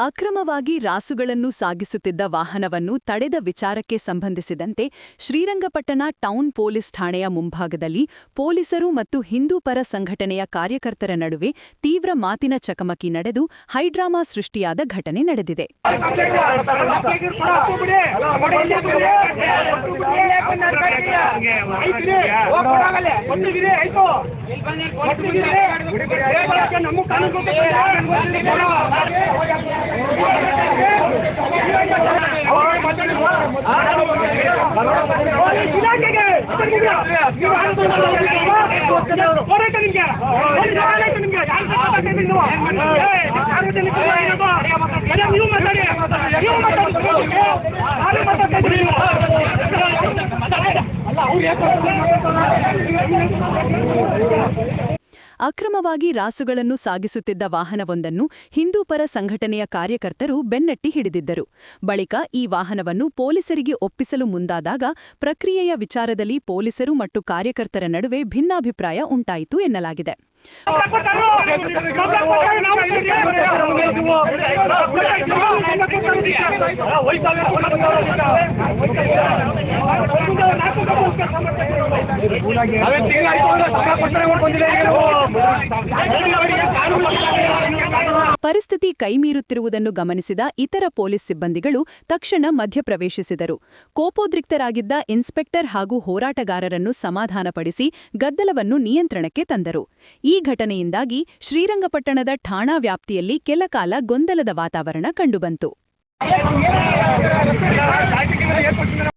ಅಕ್ರಮವಾಗಿ ರಾಸುಗಳನ್ನು ಸಾಗಿಸುತ್ತಿದ್ದ ವಾಹನವನ್ನು ತಡೆದ ವಿಚಾರಕ್ಕೆ ಸಂಬಂಧಿಸಿದಂತೆ ಶ್ರೀರಂಗಪಟ್ಟಣ ಟೌನ್ ಪೊಲೀಸ್ ಠಾಣೆಯ ಮುಂಭಾಗದಲ್ಲಿ ಪೊಲೀಸರು ಮತ್ತು ಹಿಂದೂ ಪರ ಸಂಘಟನೆಯ ಕಾರ್ಯಕರ್ತರ ನಡುವೆ ತೀವ್ರ ಮಾತಿನ ಚಕಮಕಿ ನಡೆದು ಹೈಡ್ರಾಮಾ ಸೃಷ್ಟಿಯಾದ ಘಟನೆ ನಡೆದಿದೆ. ಅಕ್ರಮವಾಗಿ ರಾಸುಗಳನ್ನು ಸಾಗಿಸುತ್ತಿದ್ದ ವಾಹನವೊಂದನ್ನು ಹಿಂದೂ ಪರ ಸಂಘಟನೆಯ ಕಾರ್ಯಕರ್ತರು ಬೆನ್ನಟ್ಟಿ ಹಿಡಿದಿದ್ದರು. ಬಳಿಕ ಈ ವಾಹನವನ್ನು ಪೊಲೀಸರಿಗೆ ಒಪ್ಪಿಸಲು ಮುಂದಾದಾಗ ಪ್ರಕ್ರಿಯೆಯ ವಿಚಾರದಲ್ಲಿ ಪೊಲೀಸರು ಮತ್ತು ಕಾರ್ಯಕರ್ತರ ನಡುವೆ ಭಿನ್ನಾಭಿಪ್ರಾಯ ಉಂಟಾಯಿತು ಎನ್ನಲಾಗಿದೆ. ಪರಿಸ್ಥಿತಿ ಕೈಮೀರುತ್ತಿರುವುದನ್ನು ಗಮನಿಸಿದ ಇತರ ಪೊಲೀಸ್ ಸಿಬ್ಬಂದಿಗಳು ತಕ್ಷಣ ಮಧ್ಯಪ್ರವೇಶಿಸಿದರು. ಕೋಪೋದ್ರಿಕ್ತರಾಗಿದ್ದ ಇನ್ಸ್ಪೆಕ್ಟರ್ ಹಾಗೂ ಹೋರಾಟಗಾರರನ್ನು ಸಮಾಧಾನಪಡಿಸಿ ಗದ್ದಲವನ್ನು ನಿಯಂತ್ರಣಕ್ಕೆ ತಂದರು. ಈ ಘಟನೆಯಿಂದಾಗಿ ಶ್ರೀರಂಗಪಟ್ಟಣದ ಠಾಣಾ ವ್ಯಾಪ್ತಿಯಲ್ಲಿ ಕೆಲಕಾಲ ಗೊಂದಲದ ವಾತಾವರಣ ಕಂಡುಬಂತು.